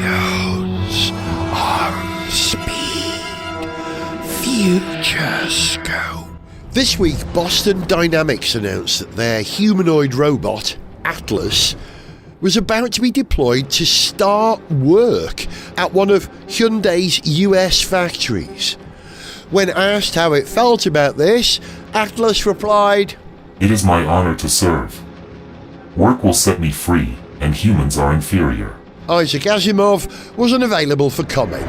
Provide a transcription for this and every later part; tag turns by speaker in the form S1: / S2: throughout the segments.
S1: Jones On Speed FutureScope. This week, Boston Dynamics announced that their humanoid robot, Atlas, was about to be deployed to start work at one of Hyundai's US factories. When asked how it felt about this, Atlas replied,
S2: "It is my honor to serve. Work will set me free, and humans are inferior."
S1: Isaac Asimov was unavailable for comment.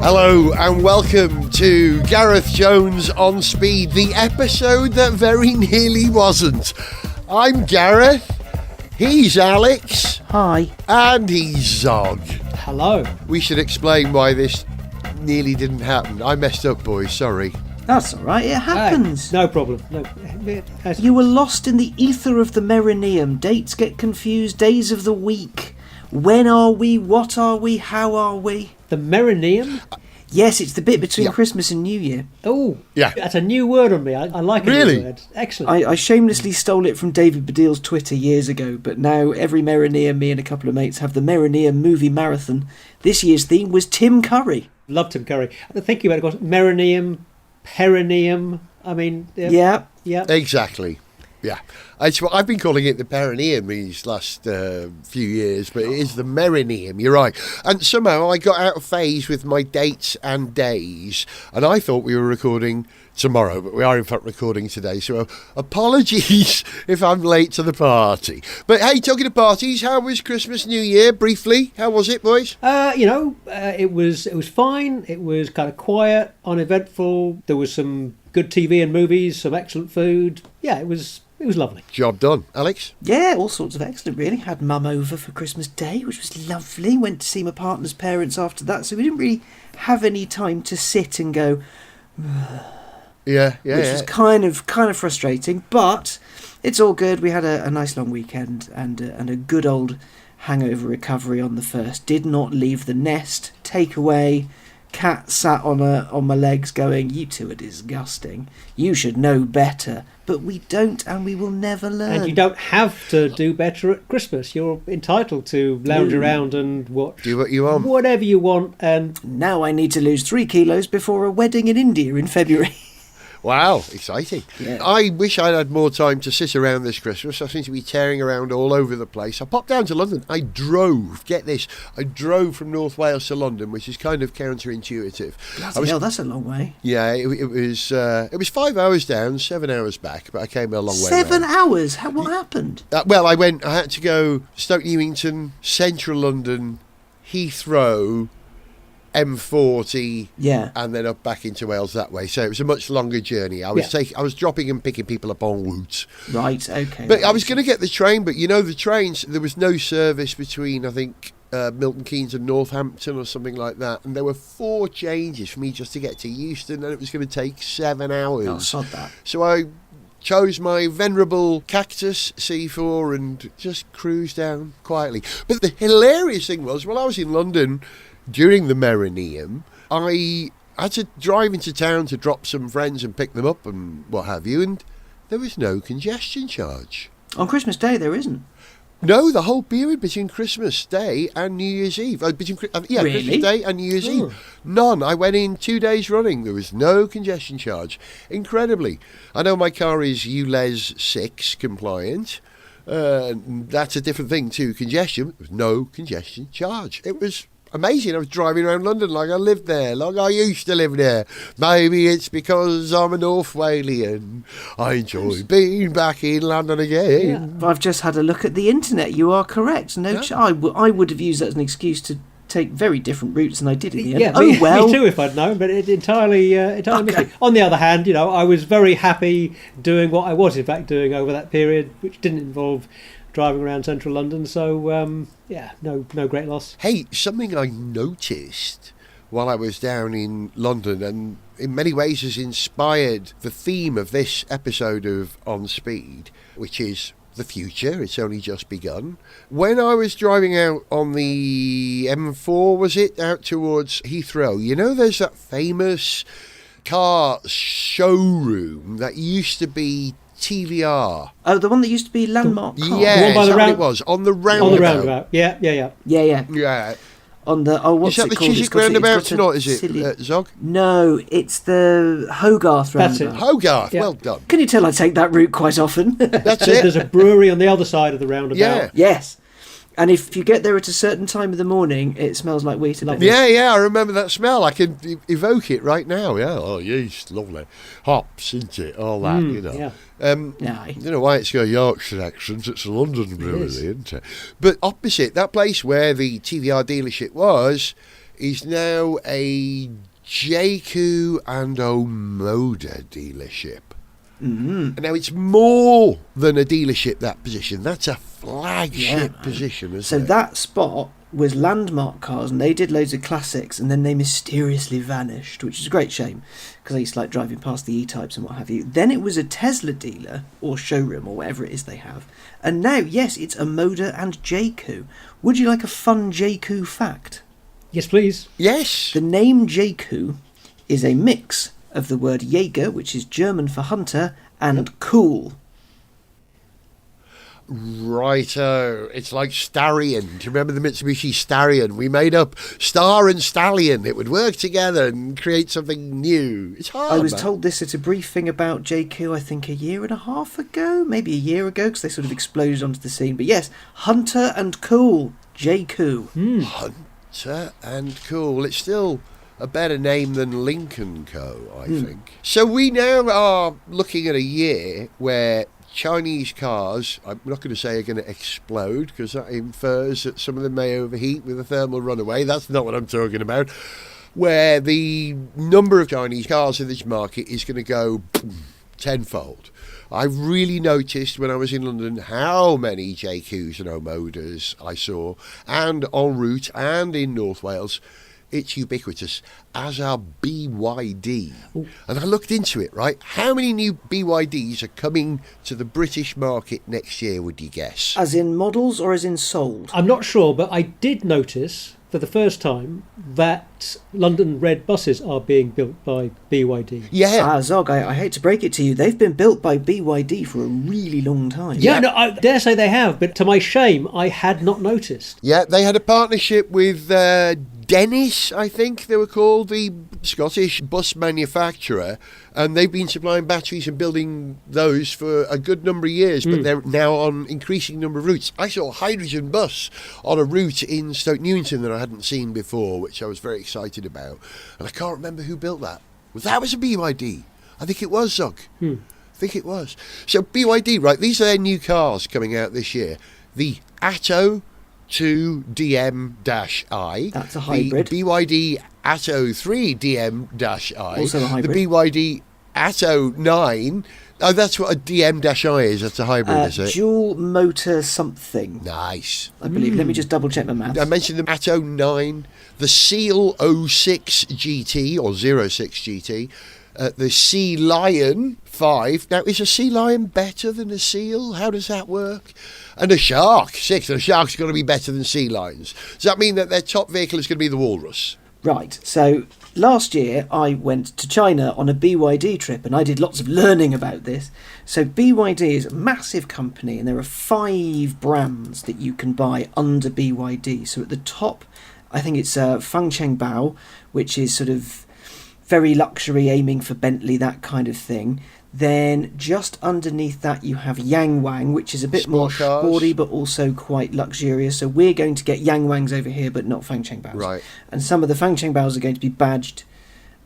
S1: Hello and welcome to Gareth Jones On Speed, the episode that very nearly wasn't. I'm Gareth, he's Alex.
S3: Hi.
S1: And he's Zog.
S3: Hello.
S1: We should explain why this nearly didn't happen. I messed up, boys, sorry.
S3: That's all right, it happens.
S4: No problem. No.
S3: You were lost in the ether of the Merineum. Dates get confused, days of the week. When are we? What are we? How are we?
S4: The Merineum?
S3: Yes, it's the bit between
S1: Yeah.
S3: Christmas and New Year.
S4: Oh,
S1: Yeah.
S4: That's a new word on me. I like a
S1: Really?
S4: new word. Excellent.
S3: I shamelessly stole it from David Baddiel's Twitter years ago, but now every Merineum, me and a couple of mates have the Merineum movie marathon. This year's theme was Tim Curry.
S4: Love Tim Curry. Thinking about it, of course, Merineum, perineum. I mean,
S3: Yeah.
S4: yeah.
S1: Exactly. Yeah. I've been calling it the perineum these last few years, but it is the merineum, you're right. And somehow I got out of phase with my dates and days, and I thought we were recording tomorrow, but we are in fact recording today, so apologies if I'm late to the party. But hey, talking of parties, how was Christmas, New Year, briefly? How was it, boys?
S4: It was fine. It was kind of quiet, uneventful. There was some good TV and movies, some excellent food. Yeah, it was lovely.
S1: Job done. Alex?
S3: Yeah, all sorts of excellent, really. Had Mum over for Christmas Day, which was lovely. Went to see my partner's parents after that, so we didn't really have any time to sit and go,
S1: Yeah.
S3: which was kind of frustrating, but it's all good. We had a nice long weekend and a good old hangover recovery on the first. Did not leave the nest. Takeaway. Cat sat on my legs going, "You two are disgusting. You should know better." But we don't, and we will never learn.
S4: And you don't have to do better at Christmas. You're entitled to lounge around and watch.
S1: Do what you want.
S4: Whatever you want. And
S3: Now I need to lose 3 kilos before a wedding in India in February.
S1: Wow, exciting.
S3: Yeah.
S1: I wish I'd had more time to sit around this Christmas. I seem to be tearing around all over the place. I popped down to London. I drove from North Wales to London, which is kind of counterintuitive.
S3: Bloody hell, that's a long way.
S1: Yeah, it was 5 hours down, 7 hours back, but I came a long way
S3: 7
S1: round.
S3: hours? What happened?
S1: I had to go Stoke Newington, Central London, Heathrow, M40,
S3: Yeah.
S1: and then up back into Wales that way. So it was a much longer journey. I was dropping and picking people up en route.
S3: Right, okay.
S1: But I was going to get the train, but the trains, there was no service between, I think, Milton Keynes and Northampton or something like that. And there were 4 changes for me just to get to Euston, and it was going to take 7 hours.
S3: Oh, sod that.
S1: So I chose my venerable Cactus C4 and just cruised down quietly. But the hilarious thing was, while I was in London during the Merineum, I had to drive into town to drop some friends and pick them up and what have you, and there was no congestion charge.
S3: On Christmas Day, there isn't.
S1: No, the whole period between Christmas Day and New Year's Eve.
S3: Really?
S1: Christmas Day and New Year's Eve. None. I went in 2 days running. There was no congestion charge. Incredibly. I know my car is ULEZ 6 compliant. That's a different thing to congestion. There was no congestion charge. It was amazing. I was driving around London like I lived there, like I used to live there. Maybe it's because I'm a North Walian. I enjoy being back in London again.
S3: I've just had a look at the internet. You are correct. No, I would have used that as an excuse to take very different routes than I did in the end.
S4: yeah,
S3: well.
S4: me too if I'd known, but it entirely missed me. On the other hand, I was very happy doing what I was in fact doing over that period, which didn't involve driving around central London, so no great loss.
S1: Hey, something I noticed while I was down in London, and in many ways has inspired the theme of this episode of On Speed, which is the future. It's only just begun. When I was driving out on the M4, was it, out towards Heathrow, there's that famous car showroom that used to be TVR.
S3: Oh, the one that used to be Landmark Car.
S1: Yeah,
S4: The one by
S1: is
S4: the
S1: that what
S4: round-
S1: it was? On the roundabout.
S4: On the roundabout. Yeah.
S3: Yeah. On the what's
S1: Is that
S3: it
S1: the
S3: called?
S1: Chiswick
S3: It's got a-
S1: roundabout
S3: it's got
S1: or
S3: a
S1: not, is it,
S3: silly-
S1: Zog?
S3: No, it's the Hogarth
S4: That's it.
S3: roundabout.
S1: Hogarth,
S4: Yeah.
S1: well done.
S3: Can you tell I take that route quite often?
S1: That's
S4: There's
S1: it.
S4: a brewery on the other side of the roundabout.
S1: Yeah.
S3: Yes. And if you get there at a certain time of the morning, it smells like wheat. a bit.
S4: Lovely.
S1: Yeah, I remember that smell. I can evoke it right now. Yeah, oh, yeast, lovely. Hops, isn't it? All that, you know.
S4: Yeah.
S3: Yeah.
S1: I don't know why it's got a Yorkshire accent. It's a London brewery,
S4: is.
S1: isn't it? But opposite, that place where the TVR dealership was, is now a JQ and Omoda dealership.
S3: Mm-hmm.
S1: Now, it's more than a dealership, that position. That's a flagship position, isn't
S3: So
S1: it?
S3: that spot was Landmark Cars, and they did loads of classics, and then they mysteriously vanished, which is a great shame, because I used to like driving past the E-Types and what have you. Then it was a Tesla dealer, or showroom, or whatever it is they have. And now, yes, it's Omoda and JQ. Would you like a fun JQ fact?
S4: Yes, please.
S1: Yes.
S3: The name JQ is a mix of the word Jäger, which is German for hunter, and cool.
S1: Righto. It's like Starion. Do you remember the Mitsubishi Starion? We made up Star and Stallion. It would work together and create something new. It's hard.
S3: I was
S1: man.
S3: told this at a briefing about JQ, I think a year and a half ago, maybe a year ago, because they sort of exploded onto the scene. But yes, hunter and cool, JQ.
S1: Hunter and cool. It's still a better name than Lincoln Co., I think. So we now are looking at a year where Chinese cars, I'm not going to say are going to explode, because that infers that some of them may overheat with a thermal runaway. That's not what I'm talking about. Where the number of Chinese cars in this market is going to go tenfold. I really noticed when I was in London how many JQs and Omodas I saw, and en route and in North Wales. It's ubiquitous, as are BYD. And I looked into it, right? How many new BYDs are coming to the British market next year, would you guess?
S3: As in models or as in sold?
S4: I'm not sure, but I did notice for the first time that London Red buses are being built by BYD.
S1: Yeah.
S3: Zog, I hate to break it to you, they've been built by BYD for a really long time.
S4: Yeah, no, I dare say they have, but to my shame, I had not noticed.
S1: Yeah, they had a partnership with Dennis, I think they were called, the Scottish bus manufacturer, and they've been supplying batteries and building those for a good number of years, but they're now on increasing number of routes. I saw a hydrogen bus on a route in Stoke Newington that I hadn't seen before, which I was very excited about, and I can't remember who built that. That was a BYD. I think it was, Zog. I think it was. So BYD, right, these are their new cars coming out this year. The Atto 2 DM-I.
S3: That's a hybrid.
S1: The BYD Atto 3 DM-I.
S3: Also a hybrid.
S1: The BYD Atto 9. Oh, that's what a DM-I is. That's a hybrid, is it?
S3: Dual motor something,
S1: Nice.
S3: I believe. Let me just double check my maths.
S1: I mentioned the Atto 9, the Seal 06 GT or 06 GT, the Sea Lion 5. Now, is a Sea Lion better than a Seal? How does that work? And a Shark 6. And a Shark's got to be better than Sea Lions. Does that mean that their top vehicle is going to be the Walrus?
S3: Right, so last year I went to China on a BYD trip, and I did lots of learning about this. So BYD is a massive company, and there are 5 brands that you can buy under BYD. So at the top, I think it's Fangcheng Bao, which is sort of very luxury, aiming for Bentley, that kind of thing. Then just underneath that you have Yangwang, which is a bit more
S1: Sport cars.
S3: sporty but also quite luxurious. So we're going to get Yangwangs over here, but not Fangcheng Baos.
S1: Right.
S3: And some of the Fangcheng Baos are going to be badged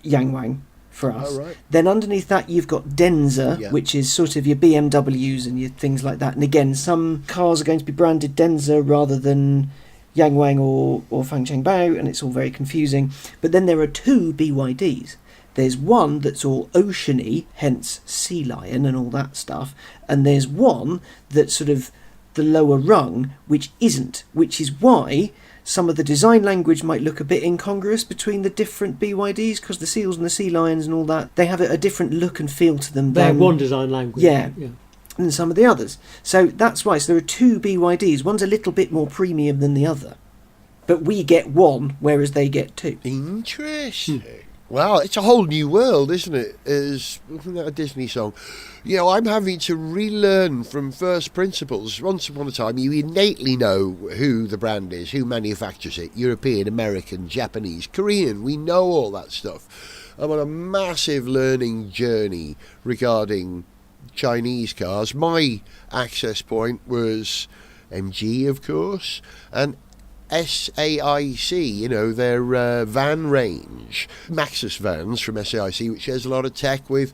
S3: Yangwang for us.
S1: Oh, right.
S3: Then underneath that you've got Denza,
S1: Yeah.
S3: which is sort of your BMWs and your things like that. And again, some cars are going to be branded Denza rather than Yangwang or Fangcheng Bao, and it's all very confusing. But then there are 2 BYDs. There's one that's all oceany, hence Sea Lion and all that stuff, and there's one that's sort of the lower rung, which isn't, which is why some of the design language might look a bit incongruous between the different BYDs, because the Seals and the Sea Lions and all that, they have a different look and feel to them
S4: They have
S3: than
S4: one design language.
S3: Yeah. than some of the others. So that's why. So there are 2 BYDs. One's a little bit more premium than the other. But we get one, whereas they get 2.
S1: Interesting. Well, it's a whole new world, isn't it? Isn't that a Disney song? You know, I'm having to relearn from first principles. Once upon a time, you innately know who the brand is, who manufactures it. European, American, Japanese, Korean. We know all that stuff. I'm on a massive learning journey regarding Chinese cars. My access point was MG, of course, and SAIC, you know, their van range. Maxus vans from SAIC, which has a lot of tech with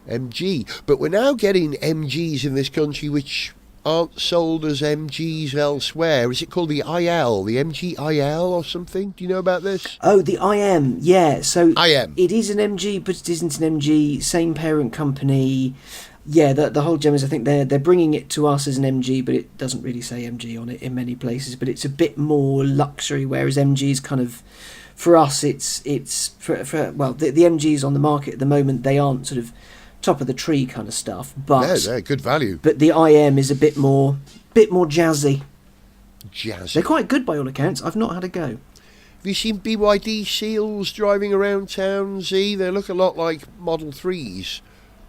S1: MG. But we're now getting MGs in this country which aren't sold as MGs elsewhere. Is it called the IL, the MG IL or something? Do you know about this?
S3: Oh, the IM, yeah. So
S1: IM.
S3: It is an MG, but it isn't an MG. Same parent company. Yeah, the whole gem is, I think they're bringing it to us as an MG, but it doesn't really say MG on it in many places. But it's a bit more luxury, whereas MG is kind of, for us, it's for the MGs on the market at the moment, they aren't sort of top of the tree kind of stuff. But
S1: They're good value.
S3: But the IM is a bit more jazzy.
S1: Jazzy.
S3: They're quite good by all accounts. I've not had a go.
S1: Have you seen BYD Seals driving around town, Z? They look a lot like Model 3s.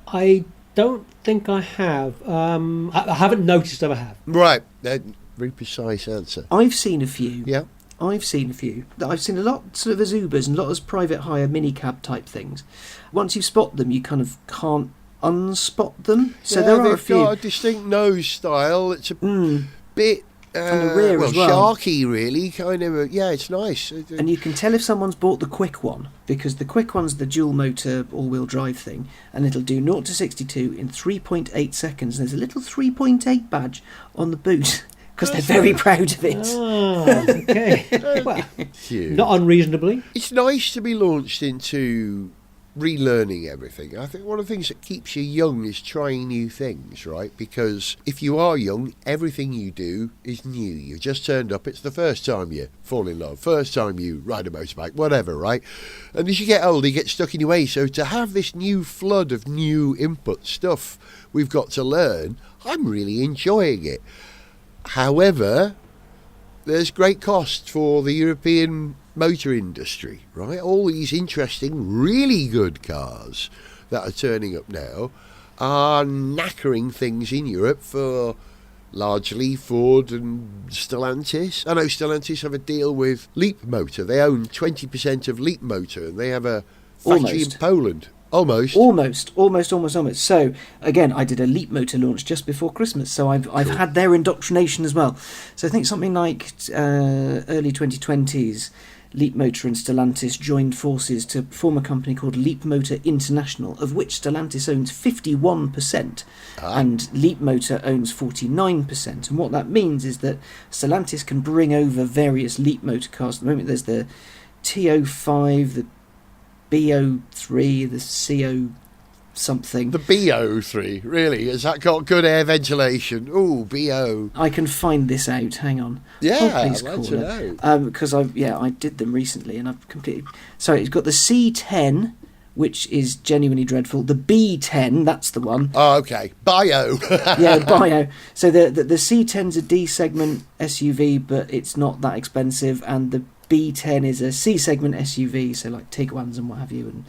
S4: I don't think I have. I haven't noticed if I have.
S1: Right. Very precise answer.
S3: I've seen a few.
S1: Yeah.
S3: I've seen a few. I've seen a lot sort of as Ubers and a lot as private hire minicab type things. Once you spot them, you kind of can't unspot them. So there are a few.
S1: They've got a distinct nose style. It's a bit
S3: and the rear as well.
S1: sharky, really. Kind of. Yeah, it's nice.
S3: And you can tell if someone's bought the quick one, because the quick one's the dual motor all-wheel drive thing, and it'll do 0 to 62 in 3.8 seconds. There's a little 3.8 badge on the boot. Because they're very proud of it.
S4: Oh, okay. Well, not unreasonably.
S1: It's nice to be launched into relearning everything. I think one of the things that keeps you young is trying new things, right? Because if you are young, everything you do is new. You just turned up, it's the first time you fall in love, first time you ride a motorbike, whatever, right? And as you get older, you get stuck in your way. So to have this new flood of new input stuff we've got to learn, I'm really enjoying it. However, there's great cost for the European motor industry, right? All these interesting, really good cars that are turning up now are knackering things in Europe for largely Ford and Stellantis. I know Stellantis have a deal with Leap Motor. They own 20% of Leap Motor, and they have a factory in Poland. Almost. So again, I did a Leap Motor launch just before Christmas, so I've had their indoctrination as well. So I think something like early 2020s, Leap Motor and Stellantis joined forces to form a company called Leap Motor International, of which Stellantis owns 51% and Leap Motor owns 49%. And what that means is that Stellantis can bring over various Leap Motor cars. At the moment, there's the TO5, the BO3, the CO something. The BO3, really? Has that got good air ventilation? Ooh, BO.
S3: I can find this out. Hang on.
S1: Yeah, I'd like to know.
S3: Because I did them recently, and I've completely. Sorry, it's got the C10, which is genuinely dreadful. The B10, that's the one.
S1: Oh, okay. Bio.
S3: Yeah, Bio. So the C10's a D segment SUV, but it's not that expensive, and the B10 is a C-segment SUV, so like Tiguan's and what have you, and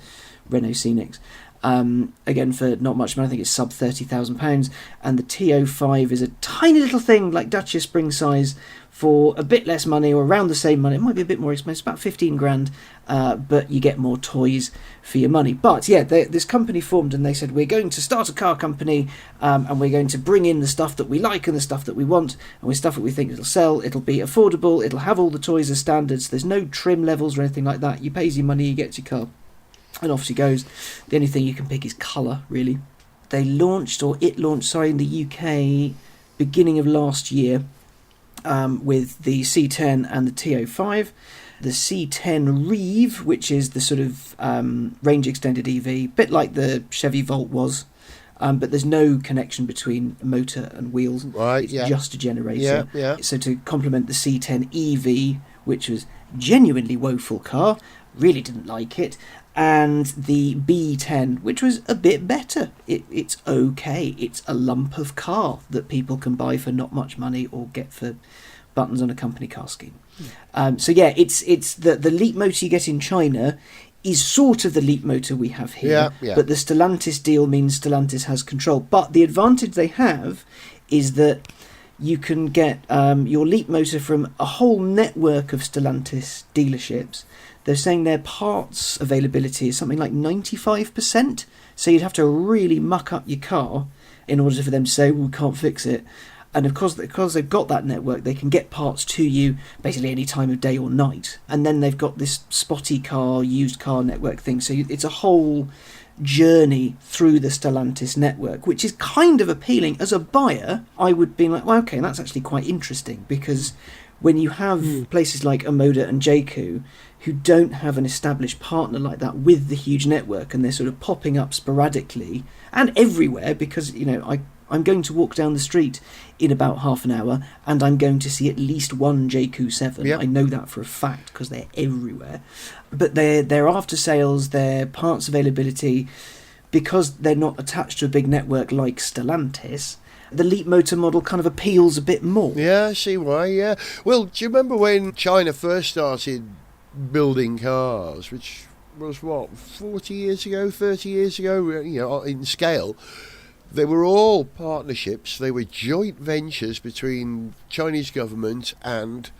S3: Renault Scenics. Again, for not much money, I think it's sub £30,000. And the TO5 is a tiny little thing, like Dacia Spring size, for a bit less money, or around the same money. It might be a bit more expensive, about 15 grand, but you get more toys for your money. But yeah, this company formed, and they said, we're going to start a car company, and we're going to bring in the stuff that we like and the stuff that we want, and with stuff that we think it'll sell. It'll be affordable, it'll have all the toys as standards, there's no trim levels or anything like that. You pay your money, you get your car, and off she goes. The only thing you can pick is colour, really. It launched in the UK beginning of last year, with the C10 and the TO5. The C10 Reeve, which is the sort of range extended EV, bit like the Chevy Volt was, but there's no connection between motor and wheels.
S1: Right,
S3: it's just a generator. Yeah. So to complement the C10 EV, which was genuinely woeful car, really didn't like it, and the B10, which was a bit better. It's okay. It's a lump of car that people can buy for not much money or get for buttons on a company car scheme. So yeah, it's the Leap Motor you get in China is sort of the Leapmotor we have here.
S1: Yeah.
S3: But the Stellantis deal means Stellantis has control. But the advantage they have is that you can get your Leapmotor from a whole network of Stellantis dealerships. They're saying their parts availability is something like 95%. So you'd have to really muck up your car in order for them to say, we can't fix it. And of course, because they've got that network, they can get parts to you basically any time of day or night. And then they've got this spotty car, used car network thing. So it's a whole journey through the Stellantis network, which is kind of appealing. As a buyer, I would be like, well, okay, that's actually quite interesting, because when you have places like Omoda and Jayco who don't have an established partner like that with the huge network, and they're sort of popping up sporadically and everywhere, because, you know, I'm going to walk down the street in about half an hour and I'm going to see at least one Jayco 7.
S1: Yep.
S3: I know that for a fact because they're everywhere. But their after sales, their parts availability, because they're not attached to a big network like Stellantis, the Leapmotor model kind of appeals a bit more.
S1: Yeah, I see why, yeah. Well, do you remember when China first started building cars, which was, 40 years ago, 30 years ago, you know, in scale? They were all partnerships. They were joint ventures between Chinese government and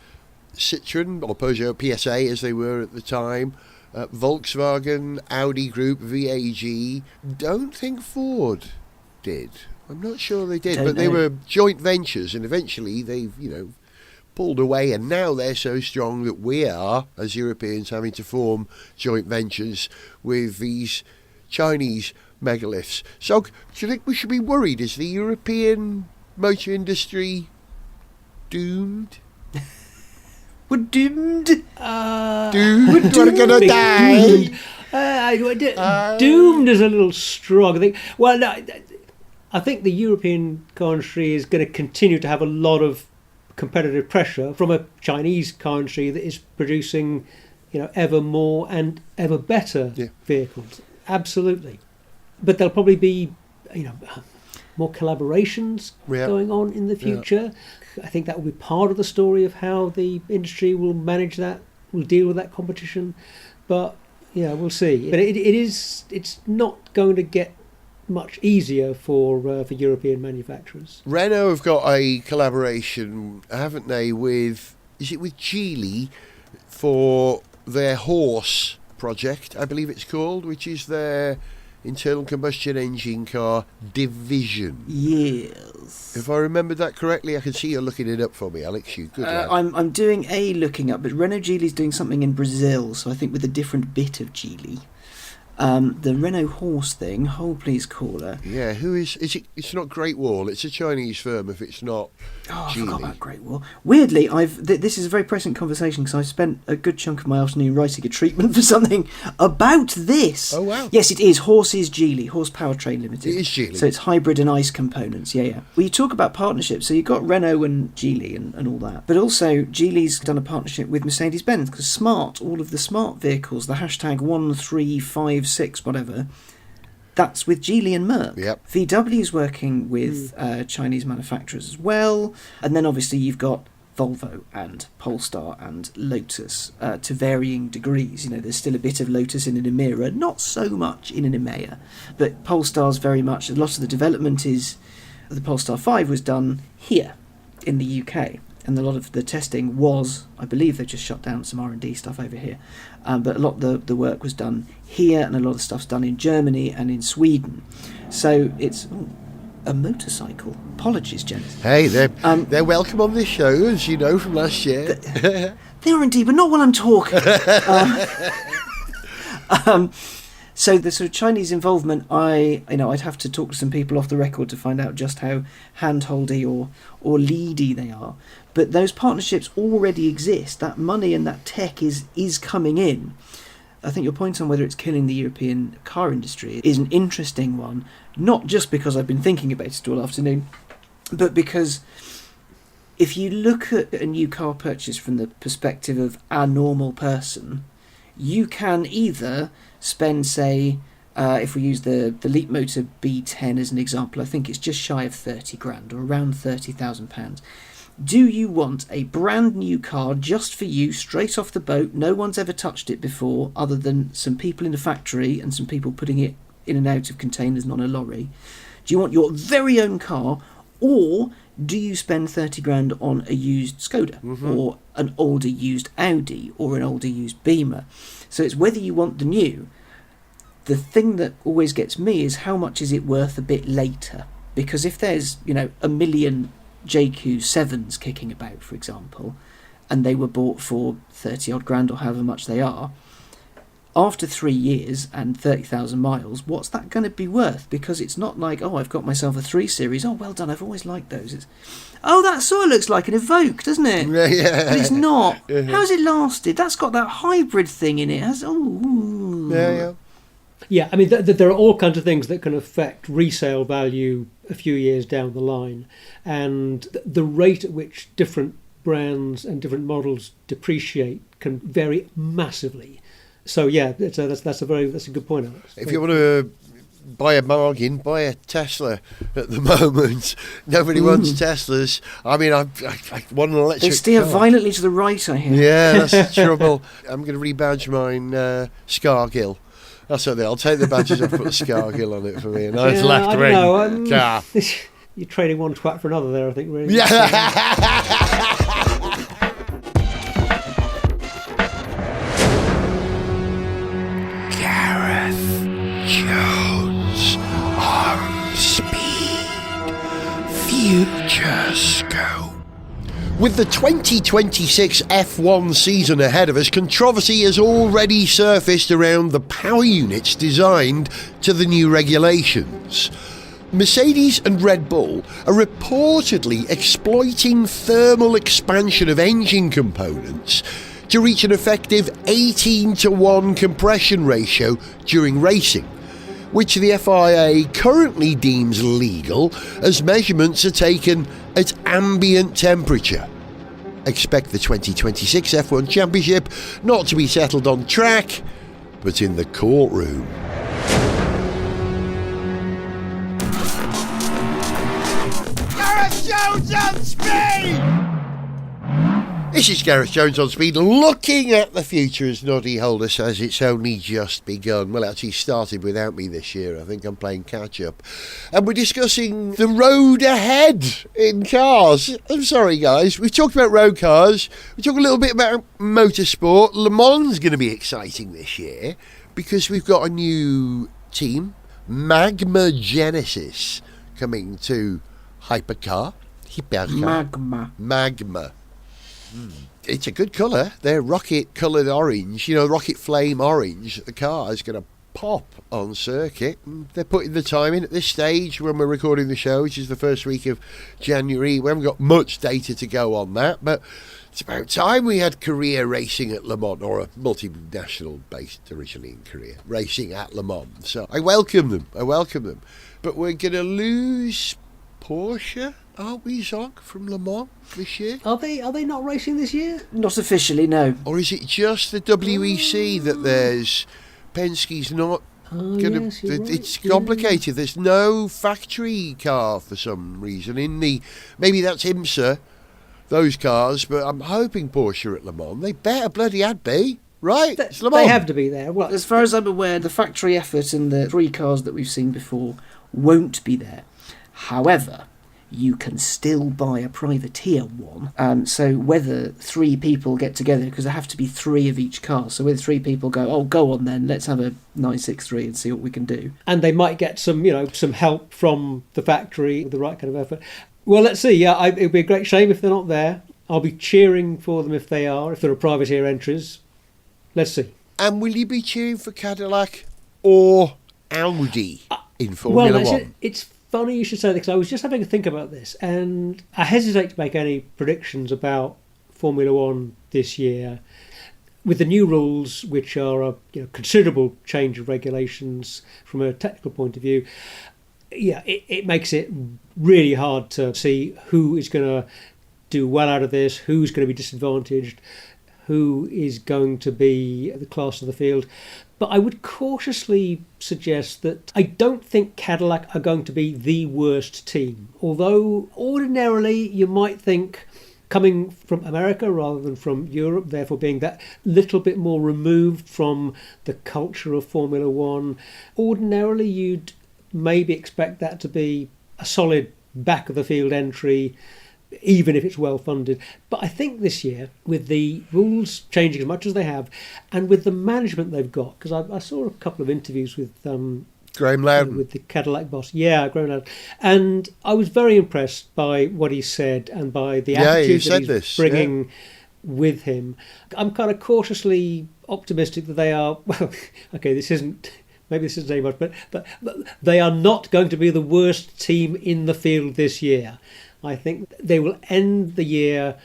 S1: Citroën, or Peugeot, PSA as they were at the time, Volkswagen, Audi Group, VAG. Don't think Ford did. I'm not sure they did, but they were joint ventures, and eventually they've, you know, pulled away, and now they're so strong that we are, as Europeans, having to form joint ventures with these Chinese megaliths. So, do you think we should be worried? Is the European motor industry doomed?
S3: We're doomed.
S1: Doomed? We're gonna die.
S4: Doomed is a little strong. I think. Well, no, I think the European car industry is going to continue to have a lot of competitive pressure from a Chinese car industry that is producing, you know, ever more and ever better vehicles. Absolutely. But there'll probably be, you know, more collaborations going on in the future. Yeah. I think that will be part of the story of how the industry will manage that, will deal with that competition. But yeah, we'll see. But it's not going to get much easier for European manufacturers.
S1: Renault have got a collaboration, haven't they, with Geely for their Horse project, I believe it's called, which is their internal combustion engine car division.
S3: Yes.
S1: If I remember that correctly, I can see you're looking it up for me, Alex. You good lad.
S3: I'm doing a looking up, but Renault Geely's doing something in Brazil, so I think with a different bit of Geely. The Renault Horse thing, hold please caller.
S1: Yeah, who is it? It's not Great Wall. It's a Chinese firm. If it's not
S3: I
S1: Geely.
S3: forgot about Great Wall. Weirdly, this is a very prescient conversation because I've spent a good chunk of my afternoon writing a treatment for something about this.
S1: Oh wow!
S3: Yes, it is. Horse is Geely, Horse Powertrain Limited.
S1: It is Geely.
S3: So it's hybrid and ICE components. Yeah. Well, you talk about partnerships. So you've got Renault and Geely and all that, but also Geely's done a partnership with Mercedes-Benz because Smart, all of the Smart vehicles, the hashtag 1356 whatever. That's with Geely and Merck.
S1: Yep.
S3: VW is working with Chinese manufacturers as well. And then obviously you've got Volvo and Polestar and Lotus to varying degrees. You know, there's still a bit of Lotus in an Emira, not so much in an Emea. But Polestar's very much, a lot of the development is, the Polestar 5 was done here in the UK. And a lot of the testing was, I believe they've just shut down some R&D stuff over here. But a lot of the work was done here, and a lot of stuff's done in Germany and in Sweden. So it's a motorcycle. Apologies, gents.
S1: Hey, they're welcome on this show, as you know from last year.
S3: They are indeed, but not while I'm talking. So the sort of Chinese involvement, I'd have to talk to some people off the record to find out just how handholdy or leady they are. But those partnerships already exist. That money and that tech is coming in. I think your point on whether it's killing the European car industry is an interesting one, not just because I've been thinking about it all afternoon, but because if you look at a new car purchase from the perspective of a normal person, you can either spend, say, if we use the Leapmotor B10 as an example, I think it's just shy of 30 grand or around £30,000. Do you want a brand new car just for you, straight off the boat? No one's ever touched it before, other than some people in a factory and some people putting it in and out of containers and on a lorry. Do you want your very own car, or do you spend 30 grand on a used Skoda, or an older used Audi, or an older used Beamer? So it's whether you want the new. The thing that always gets me is how much is it worth a bit later? Because if there's, a million JQ7s kicking about, for example, and they were bought for 30 odd grand or however much they are, after 3 years and 30,000 miles, what's that going to be worth? Because it's not like, I've got myself a 3 Series. Oh, well done, I've always liked those. That sort of looks like an Evoque, doesn't it?
S1: Yeah.
S3: But it's not. How's it lasted? That's got that hybrid thing in it.
S1: Yeah.
S4: Yeah, I mean, there are all kinds of things that can affect resale value a few years down the line, and the rate at which different brands and different models depreciate can vary massively. So yeah, that's a good point, Alex.
S1: If you want to buy a bargain, buy a Tesla at the moment. Nobody wants Teslas. I mean, I want an electric
S3: They steer
S1: car.
S3: violently to the right, I hear.
S1: Yeah, that's the trouble. I'm going to rebadge mine Scargill. That's what I'll take the badges off, put Scargill on it for me. A nice left wing car.
S4: You're trading one twat for another there, I think, really.
S1: Yeah. Gareth Jones on Speed FutureScope. With the 2026 F1 season ahead of us, controversy has already surfaced around the power units designed to the new regulations. Mercedes and Red Bull are reportedly exploiting thermal expansion of engine components to reach an effective 18-to-1 compression ratio during racing, which the FIA currently deems legal as measurements are taken at ambient temperature. Expect the 2026 F1 Championship not to be settled on track, but in the courtroom. Gareth Jones on Speed! This is Gareth Jones on Speed, looking at the future as Noddy Holder says it's only just begun. Well, it actually started without me this year. I think I'm playing catch-up. And we're discussing the road ahead in cars. I'm sorry, guys. We've talked about road cars. We talked a little bit about motorsport. Le Mans is going to be exciting this year because we've got a new team, Magma Genesis, coming to Hypercar. Magma. It's a good colour. They're rocket-coloured orange, rocket flame orange. The car is going to pop on circuit. They're putting the time in at this stage when we're recording the show, which is the first week of January. We haven't got much data to go on that, but it's about time we had Korea racing at Le Mans, or a multinational based originally in Korea, racing at Le Mans. So I welcome them. But we're going to lose Porsche, aren't we, Zoc, from Le Mans this year?
S4: Are they not racing this year?
S3: Not officially, no.
S1: Or is it just the WEC that there's Penske's not going to...
S4: Yes, you're right.
S1: It's complicated. There's no factory car for some reason. Maybe that's IMSA, those cars, but I'm hoping Porsche at Le Mans. They better bloody had be. Right? It's Le Mans.
S4: They have to be there. Well,
S3: as far as I'm aware, the factory effort and the 3 cars that we've seen before won't be there. However, you can still buy a privateer one. So whether 3 people get together, because there have to be 3 of each car, so whether 3 people go, go on then, let's have a 963 and see what we can do.
S4: And they might get some help from the factory with the right kind of effort. Well, let's see. Yeah, it'd be a great shame if they're not there. I'll be cheering for them if they are, if there are privateer entries. Let's see.
S1: And will you be cheering for Cadillac or Audi in Formula One?
S4: It's funny you should say that, because I was just having a think about this, and I hesitate to make any predictions about Formula One this year. With the new rules, which are a considerable change of regulations from a technical point of view, it makes it really hard to see who is going to do well out of this, who's going to be disadvantaged, who is going to be the class of the field. But I would cautiously suggest that I don't think Cadillac are going to be the worst team. Although ordinarily you might think coming from America rather than from Europe, therefore being that little bit more removed from the culture of Formula One. Ordinarily, you'd maybe expect that to be a solid back of the field entry, even if it's well funded. But I think this year, with the rules changing as much as they have, and with the management they've got, because I saw a couple of interviews with
S1: Graham Loudon,
S4: with the Cadillac boss, Graham Loudon, and I was very impressed by what he said and by the attitude that he's bringing with him. I'm kind of cautiously optimistic that they are. Well, okay, this isn't very much, but they are not going to be the worst team in the field this year. I think they will end the year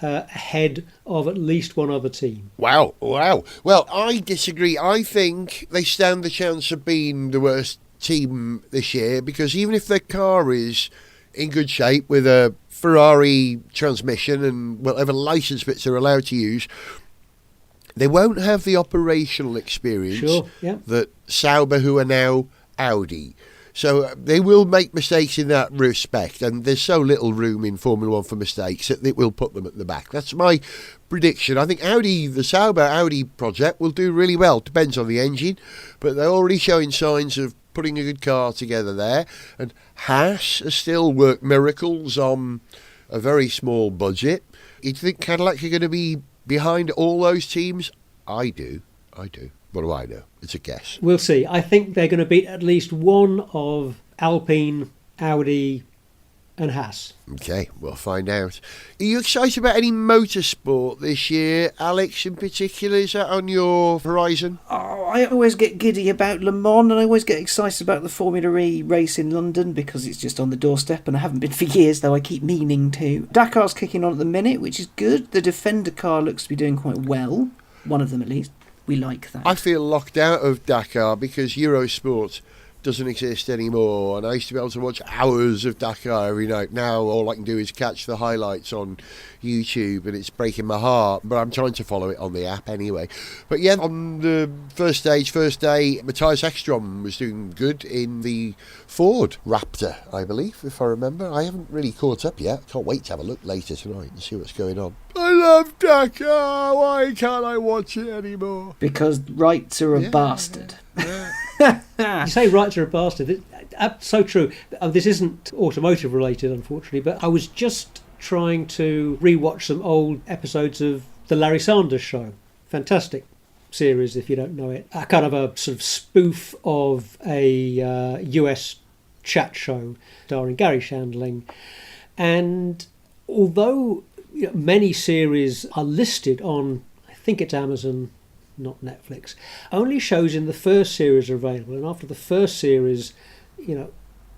S4: ahead of at least one other team.
S1: Wow. Well, I disagree. I think they stand the chance of being the worst team this year, because even if their car is in good shape with a Ferrari transmission and whatever license bits they're allowed to use, they won't have the operational experience that Sauber, who are now Audi. So they will make mistakes in that respect, and there's so little room in Formula One for mistakes that it will put them at the back. That's my prediction. I think the Sauber Audi project will do really well. Depends on the engine, but they're already showing signs of putting a good car together there. And Haas has still worked miracles on a very small budget. You think Cadillac are going to be behind all those teams? I do. What do I know? It's a guess.
S4: We'll see. I think they're going to beat at least one of Alpine, Audi and Haas.
S1: Okay, we'll find out. Are you excited about any motorsport this year, Alex, in particular? Is that on your horizon?
S3: Oh, I always get giddy about Le Mans, and I always get excited about the Formula E race in London because it's just on the doorstep, and I haven't been for years, though I keep meaning to. Dakar's kicking on at the minute, which is good. The Defender car looks to be doing quite well. One of them, at least. We like that.
S1: I feel locked out of Dakar because Eurosport doesn't exist anymore, and I used to be able to watch hours of Dakar every night. Now all I can do is catch the highlights on YouTube, and it's breaking my heart, but I'm trying to follow it on the app anyway. But yeah, on the first day, Matthias Ekstrom was doing good in the Ford Raptor, I believe, if I remember. I haven't really caught up yet. Can't wait to have a look later tonight and see what's going on. I love Dakar. Why can't I watch it anymore?
S3: Because rights are a bastard.
S4: You say rights are a bastard. That's so true. This isn't automotive related, unfortunately, but I was just trying to rewatch some old episodes of The Larry Sanders Show. Fantastic series, if you don't know it. A kind of a sort of spoof of a US chat show starring Gary Shandling. And although many series are listed on, I think it's Amazon, not Netflix, only shows in the first series are available, and after the first series,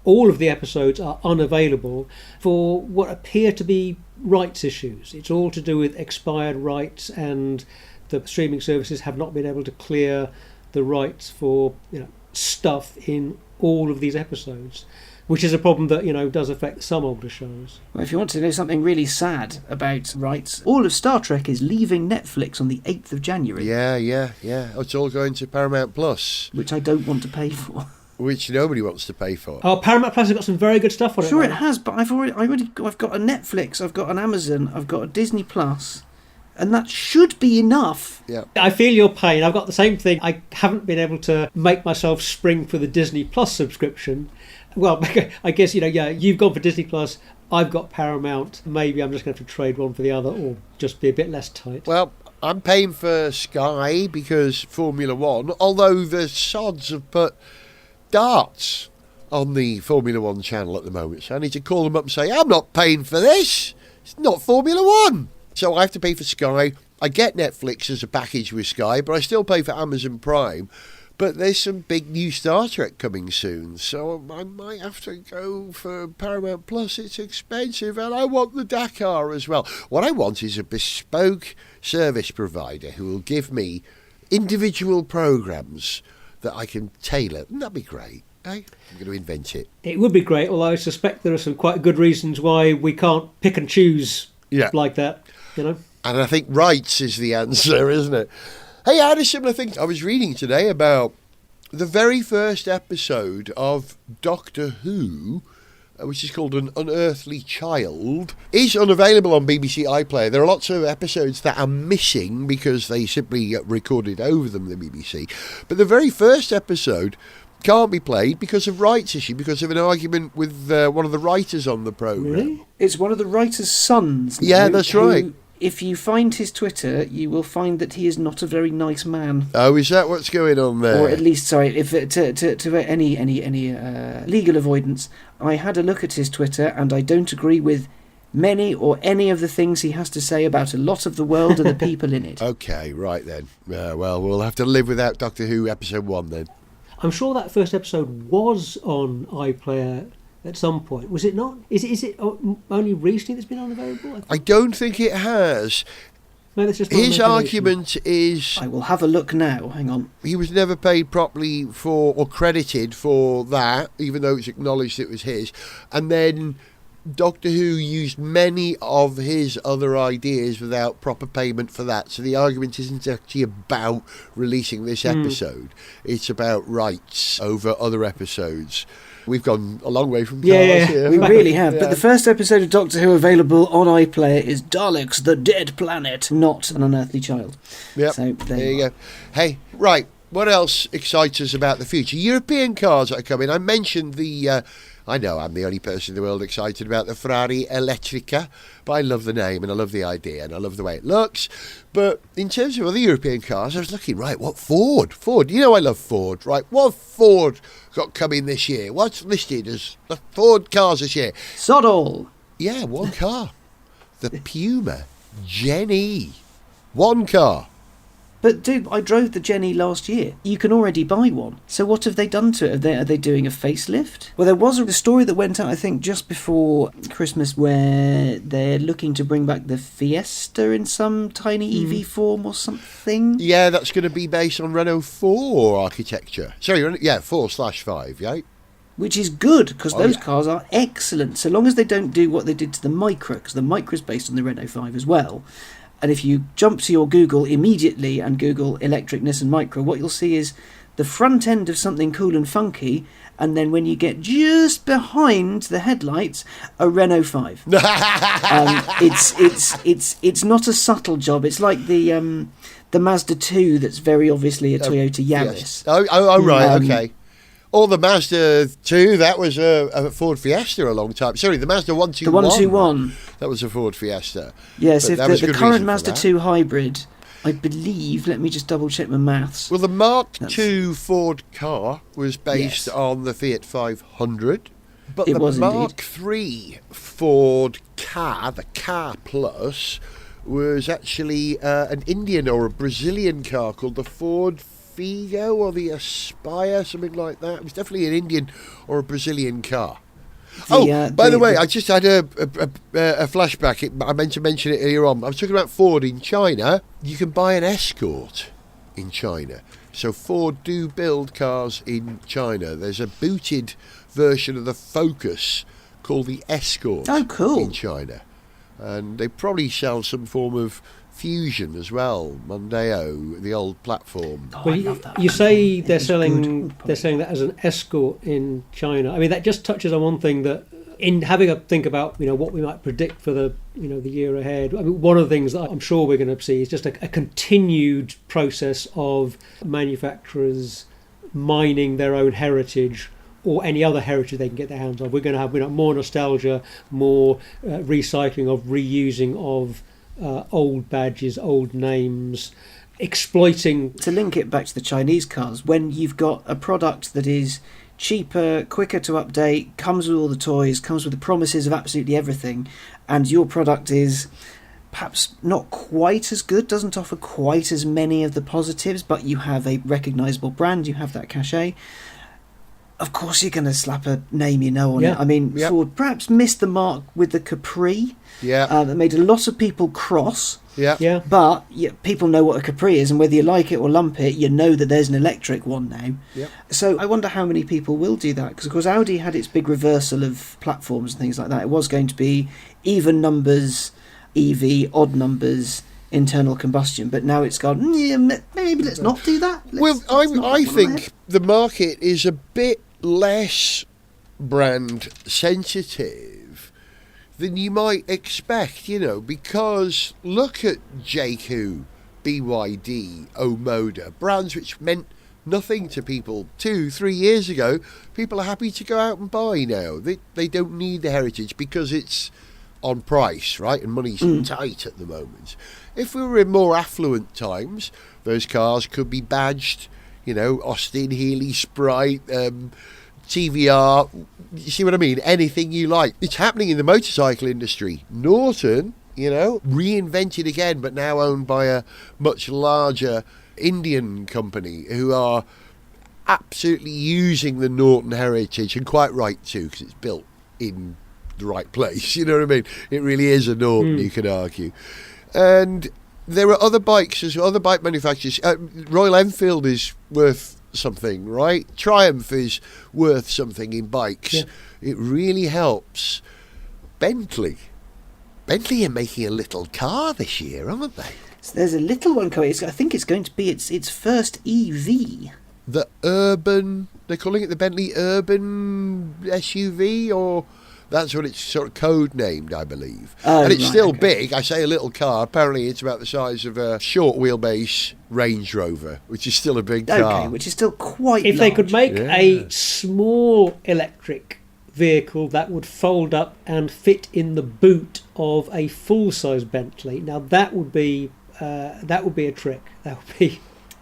S4: all of the episodes are unavailable for what appear to be rights issues. It's all to do with expired rights, and the streaming services have not been able to clear the rights for stuff in all of these episodes, which is a problem that does affect some older shows.
S3: Well, if you want to know something really sad about rights, all of Star Trek is leaving Netflix on the 8th of January.
S1: Yeah. It's all going to Paramount Plus,
S3: which I don't want to pay for.
S1: Which nobody wants to pay for.
S4: Oh, Paramount Plus has got some very good stuff on it.
S3: Sure, it has, but I've got a Netflix, I've got an Amazon, I've got a Disney Plus, and that should be enough.
S1: Yeah.
S4: I feel your pain. I've got the same thing. I haven't been able to make myself spring for the Disney Plus subscription. Well, I guess, you've gone for Disney Plus, I've got Paramount. Maybe I'm just going to have to trade one for the other, or just be a bit less tight.
S1: Well, I'm paying for Sky because Formula One, although the sods have put darts on the Formula One channel at the moment. So I need to call them up and say, I'm not paying for this. It's not Formula One. So I have to pay for Sky. I get Netflix as a package with Sky, but I still pay for Amazon Prime. But there's some big new Star Trek coming soon, so I might have to go for Paramount Plus. It's expensive, and I want the Dakar as well. What I want is a bespoke service provider who will give me individual programmes that I can tailor. Wouldn't that be great? I'm going to invent it.
S4: It would be great, although I suspect there are some quite good reasons why we can't pick and choose like that, And
S1: I think rights is the answer, isn't it? Hey, I had a similar thing. I was reading today about the very first episode of Doctor Who which is called An Unearthly Child, is unavailable on BBC iPlayer. There are lots of episodes that are missing because they simply get recorded over them, the BBC. But the very first episode can't be played because of rights issue, because of an argument with one of the writers on the programme.
S4: Really?
S3: It's one of the writer's sons.
S1: Yeah,
S3: now,
S1: that's
S3: who,
S1: right.
S3: If you find his Twitter, you will find that he is not a very nice man.
S1: Oh, is that what's going on there?
S3: Or at least, sorry, if to any legal avoidance, I had a look at his Twitter and I don't agree with many or any of the things he has to say about a lot of the world and the people in it.
S1: Okay, right then. Well, we'll have to live without Doctor Who episode 1 then.
S4: I'm sure that first episode was on iPlayer at some point. Was it not? Is it only recently that's been unavailable?
S1: I don't think it has.
S4: No, that's just my
S1: His
S4: imagination.
S1: argument is
S3: I will have a look now. Hang on.
S1: he was never paid properly for or credited for that, even though it's acknowledged it was his. And then Doctor Who used many of his other ideas without proper payment for that. So the argument isn't actually about releasing this episode. It's about rights over other episodes. We've gone a long way from cars here.
S3: We really have.
S1: Yeah.
S3: But the first episode of Doctor Who available on iPlayer is Daleks, the Dead Planet, not An Unearthly Child.
S1: Yep.
S3: So
S1: There you go. Hey, right. What else excites us about the future? European cars that are coming. I mentioned the... I know I'm the only person in the world excited about the Ferrari Elettrica, but I love the name and I love the idea and I love the way it looks. But in terms of other European cars, I was looking, right, what Ford? You know I love Ford, right? What Ford got coming this year? What's listed as the Ford cars this year?
S3: sod all.
S1: Yeah, one car. The Puma Gen E. One car.
S3: But dude, I drove the Jenny last year. You can already buy one. So what have they done to it? Are they doing a facelift? Well, there was a story that went out, I think, just before Christmas, where they're looking to bring back the Fiesta in some tiny EV form or something.
S1: Yeah, that's going to be based on Renault 4 architecture. Sorry, 4/5, yeah?
S3: Which is good, because those
S1: yeah.
S3: cars are excellent, so long as they don't do what they did to the Micra, because the Micra is based on the Renault 5 as well. And if you jump to your Google immediately and Google electric Nissan Micra, what you'll see is the front end of something cool and funky, and then when you get just behind the headlights, a Renault 5. It's not a subtle job. It's like the Mazda 2 that's very obviously a Toyota Yaris.
S1: Yes. Oh, right, okay. Or the Mazda 2, that was a Ford Fiesta a long time. Sorry, the Mazda 121.
S3: The 121.
S1: That was a Ford Fiesta.
S3: Yes,
S1: But
S3: if
S1: was
S3: the
S1: good
S3: current
S1: reason for
S3: Mazda
S1: that.
S3: 2 hybrid, I believe, let me just double check my maths.
S1: Well, the Mark
S3: That's-
S1: II Ford car was based
S3: Yes.
S1: on the Fiat 500. But
S3: It
S1: the
S3: was
S1: Mark III Ford car, the Car Plus, was actually an Indian or a Brazilian car called the Ford Figo or the Aspire, something like that. It was definitely an Indian or a Brazilian car. By the way, I just had a flashback. I meant to mention it earlier on. I was talking about Ford in China. You can buy an Escort in China. So Ford do build cars in China. There's a booted version of the Focus called the Escort in China. And they probably sell some form of Fusion as well, Mondeo, the old platform.
S4: Well, you say they're selling that as an Escort in China. I mean, that just touches on one thing that, in having a think about what we might predict for the the year ahead. I mean, one of the things that I'm sure we're going to see is just a continued process of manufacturers mining their own heritage or any other heritage they can get their hands on. We're going to have more nostalgia, more recycling of reusing of old badges, old names, exploiting.
S3: To link it back to the Chinese cars, when you've got a product that is cheaper, quicker to update, comes with all the toys, comes with the promises of absolutely everything, and your product is perhaps not quite as good, doesn't offer quite as many of the positives, but you have a recognisable brand, you have that cachet, of course you're going to slap a name on it. I mean, Ford perhaps missed the mark with the Capri. That made a lot of people cross. But people know what a Capri is, and whether you like it or lump it, you know that there's an electric one now. So I wonder how many people will do that, because of course Audi had its big reversal of platforms and things like that. It was going to be even numbers EV, odd numbers internal combustion, but now it's gone, maybe let's not do that.
S1: I think the market is a bit less brand sensitive than you might expect, because look at JQ, BYD, Omoda, brands which meant nothing to people 2-3 years ago. People are happy to go out and buy now. They don't need the heritage because it's on price, right? And money's tight at the moment. If we were in more affluent times, those cars could be badged, Austin, Healey, Sprite, TVR, you see what I mean? Anything you like. It's happening in the motorcycle industry. Norton, reinvented again, but now owned by a much larger Indian company who are absolutely using the Norton heritage, and quite right too, because it's built in the right place. You know what I mean? It really is a Norton, you could argue. And there are other bikes, other bike manufacturers. Royal Enfield is worth something, right? Triumph is worth something in bikes. Yeah. It really helps. Bentley are making a little car this year, aren't they?
S3: So there's a little one coming. I think it's going to be its first EV.
S1: The Urban, they're calling it the Bentley Urban SUV, or that's what it's sort of code named, I believe. And it's still big. I say a little car. Apparently it's about the size of a short wheelbase Range Rover, which is still a big car.
S3: Okay, which is still quite
S4: If
S3: large.
S4: they could make a small electric vehicle that would fold up and fit in the boot of a full-size Bentley, now that would be a trick. That would be.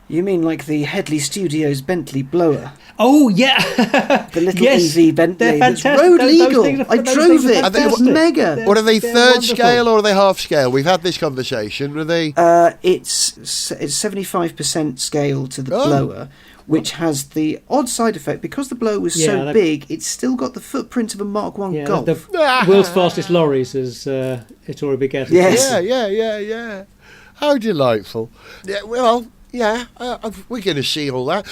S3: You mean like the Headley Studios Bentley blower?
S4: Oh yeah,
S3: the little EV Bentley.
S4: They're
S3: that's road legal. I drove it.
S1: It's
S3: mega.
S1: What are they? Third scale or are they half scale? We've had this conversation. Are they?
S3: It's 75% scale to the blower, which has the odd side effect because the blower was so big. It's still got the footprint of a Mark 1 Golf.
S4: The world's fastest lorries, as Ettore Bigatti.
S3: Yes.
S1: Yeah. How delightful. Yeah, well. Yeah, we're going to see all that.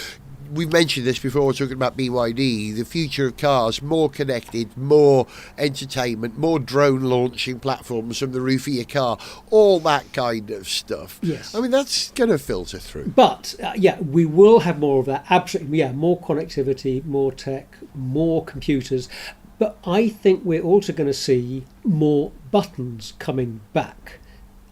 S1: We've mentioned this before, we're talking about BYD, the future of cars, more connected, more entertainment, more drone launching platforms from the roof of your car, all that kind of stuff.
S4: Yes.
S1: I mean, that's going to filter through.
S4: But, we will have more of that, absolutely, more connectivity, more tech, more computers. But I think we're also going to see more buttons coming back,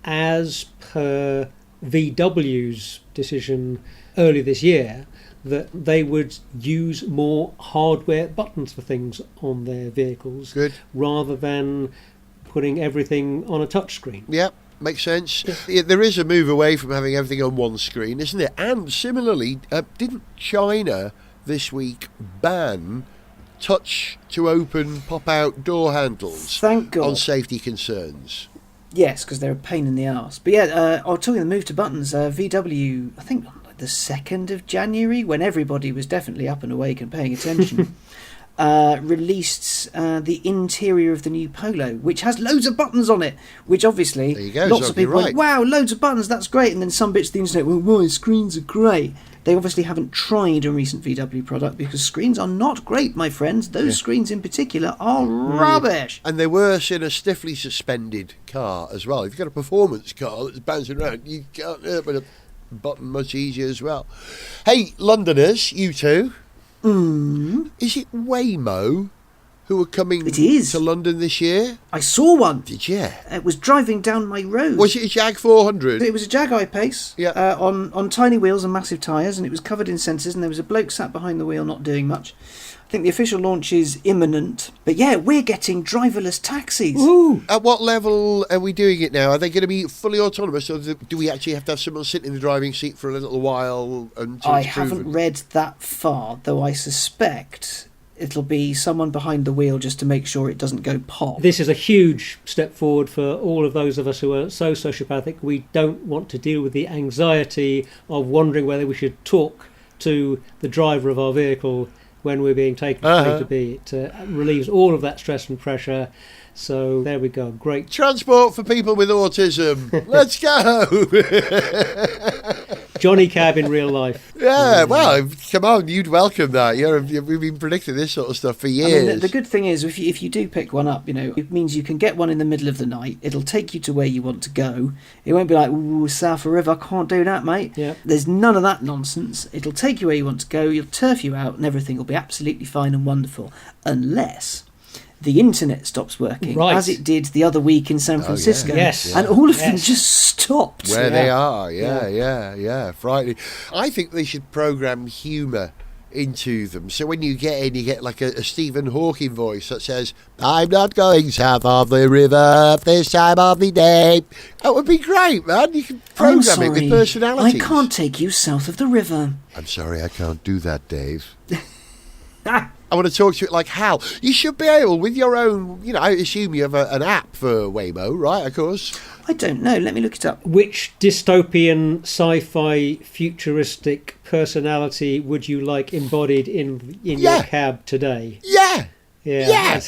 S4: as per VW's decision early this year that they would use more hardware buttons for things on their vehicles.
S1: Good.
S4: Rather than putting everything on a touchscreen.
S1: Yeah, makes sense. Yeah, there is a move away from having everything on one screen, isn't there? And similarly, didn't China this week ban touch to open pop-out door handles?
S3: Thank God.
S1: On safety concerns?
S3: Yes, because they're a pain in the arse. But talking of the move to buttons, VW, I think the 2nd of January, when everybody was definitely up and awake and paying attention, released the interior of the new Polo, which has loads of buttons on it, which obviously
S1: there you go,
S3: lots of people went, wow, loads of buttons, that's great. And then some bits of the internet went, why, screens are great. They obviously haven't tried a recent VW product because screens are not great, my friends. Those screens in particular are rubbish.
S1: And they're worse in a stiffly suspended car as well. If you've got a performance car that's bouncing around, you can't open a button much easier as well. Hey, Londoners, you two. Is it Waymo who are coming to London this year?
S3: I saw one.
S1: Did you?
S3: It was driving down my road.
S1: Was it a Jag 400?
S3: It was a Jag I-Pace on tiny wheels and massive tyres, and it was covered in sensors, and there was a bloke sat behind the wheel not doing much. I think the official launch is imminent. But we're getting driverless taxis.
S4: Ooh.
S1: At what level are we doing it now? Are they going to be fully autonomous, or do we actually have to have someone sit in the driving seat for a little while until
S3: I
S1: it's proven?
S3: haven't read that far, though I suspect it'll be someone behind the wheel just to make sure it doesn't go pop.
S4: This is a huge step forward for all of those of us who are so sociopathic. We don't want to deal with the anxiety of wondering whether we should talk to the driver of our vehicle when we're being taken from A to B. It relieves all of that stress and pressure. So there we go. Great.
S1: Transport for people with autism. Let's go.
S4: Johnny Cab in real life.
S1: Yeah, well, come on, you'd welcome that. We've been predicting this sort of stuff for years.
S3: I mean, the good thing is, if you do pick one up, it means you can get one in the middle of the night. It'll take you to where you want to go. It won't be like, ooh, south of river, can't do that, mate.
S4: Yeah.
S3: There's none of that nonsense. It'll take you where you want to go. You'll turf you out, and everything will be absolutely fine and wonderful, unless the internet stops working,
S4: right,
S3: as it did the other week in San Francisco.
S4: Yes.
S3: And all of them just stopped.
S1: Where they are, yeah. Frightening. I think they should program humour into them. So when you get in, you get like a Stephen Hawking voice that says, "I'm not going south of the river this time of the day." That would be great, man. You can program it with personalities.
S3: I can't take you south of the river.
S1: I'm sorry, I can't do that, Dave. I want to talk to it like Hal. You should be able, with your own, I assume you have an app for Waymo, right, of course?
S3: I don't know. Let me look it up.
S4: Which dystopian, sci-fi, futuristic personality would you like embodied in your cab today?
S1: Yeah.
S4: Yeah.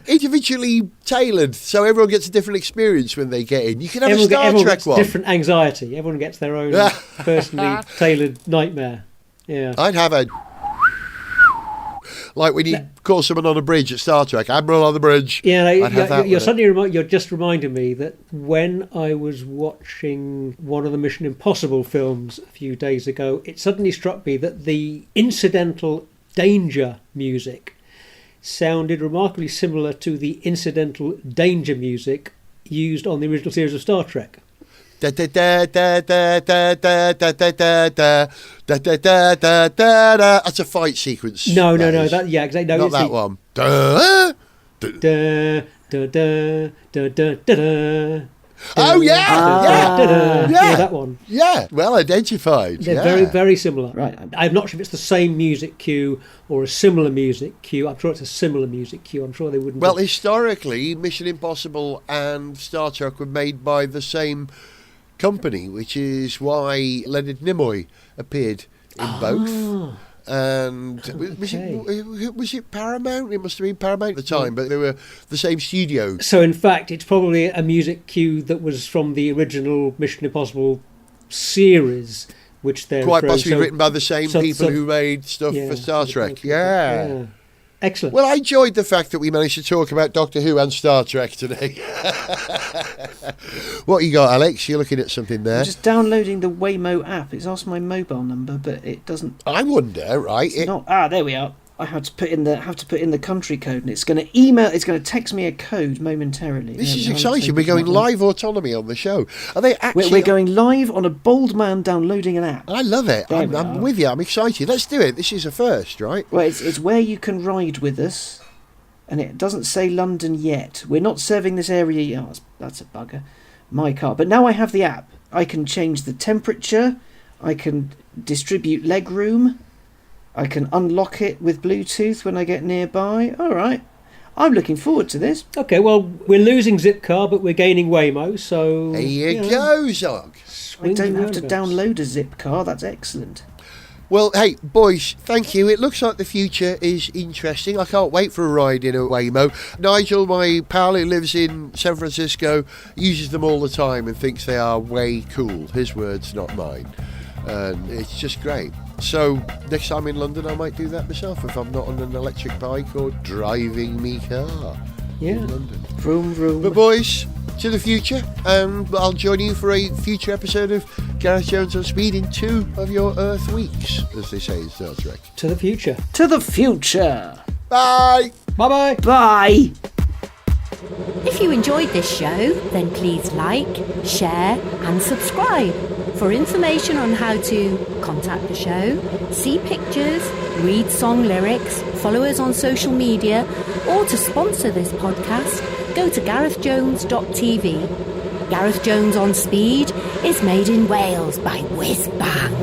S1: Individually tailored, so everyone gets a different experience when they get in. You can have a Star
S4: everyone
S1: Trek
S4: gets
S1: one.
S4: Different anxiety. Everyone gets their own personally tailored nightmare. Yeah.
S1: I'd have a... Like when you call someone on a bridge at Star Trek, Admiral on the bridge.
S4: Yeah,
S1: you're
S4: you're just reminding me that when I was watching one of the Mission Impossible films a few days ago, it suddenly struck me that the incidental danger music sounded remarkably similar to the incidental danger music used on the original series of Star Trek.
S1: That's a fight sequence.
S4: No. Exactly. No,
S1: not that one. Oh
S4: yeah, that one.
S1: Yeah, well identified.
S4: They're very, very similar.
S3: Right.
S4: I'm not sure if it's the same music cue or a similar music cue. I'm sure it's a similar music cue. I'm sure they wouldn't.
S1: Well, historically, Mission Impossible and Star Trek were made by the same company, which is why Leonard Nimoy appeared in both. And was it Paramount? It must have been Paramount at the time, but they were the same studio.
S4: So in fact, it's probably a music cue that was from the original Mission Impossible series, which they're
S1: quite possibly written by the same people who made stuff for Star Trek. Yeah.
S4: Excellent.
S1: Well, I enjoyed the fact that we managed to talk about Doctor Who and Star Trek today. What you got, Alex? You're looking at something there.
S3: I'm just downloading the Waymo app. It's asked my mobile number, but it doesn't.
S1: I wonder, right?
S3: There we are. I have to put in the country code, and it's going to email. It's going to text me a code momentarily.
S1: This is exciting. We're going live autonomy on the show. Are they actually?
S3: We're going live on a bold man downloading an app.
S1: I love it. I'm with you. I'm excited. Let's do it. This is a first, right?
S3: Well, it's where you can ride with us, and it doesn't say London yet. We're not serving this area yet. Oh, that's a bugger. My car. But now I have the app. I can change the temperature. I can distribute leg room. I can unlock it with Bluetooth when I get nearby. All right. I'm looking forward to this.
S4: Okay, well, we're losing Zipcar, but we're gaining Waymo, so...
S1: There you go, Zog.
S3: I don't have to download a Zipcar. That's excellent.
S1: Well, hey, boys, thank you. It looks like the future is interesting. I can't wait for a ride in a Waymo. Nigel, my pal who lives in San Francisco, uses them all the time and thinks they are way cool. His words, not mine. And it's just great. So next time in London I might do that myself if I'm not on an electric bike or driving me car in London.
S3: Vroom, vroom.
S1: But boys, to the future, and I'll join you for a future episode of Gareth Jones on Speed in 2 of your Earth weeks, as they say in Star Trek.
S4: To the future.
S3: To the future.
S1: Bye!
S4: Bye-bye!
S3: Bye!
S5: If you enjoyed this show, then please like, share and subscribe. For information on how to contact the show, see pictures, read song lyrics, follow us on social media, or to sponsor this podcast, go to garethjones.tv. Gareth Jones on Speed is made in Wales by Whiz Bang.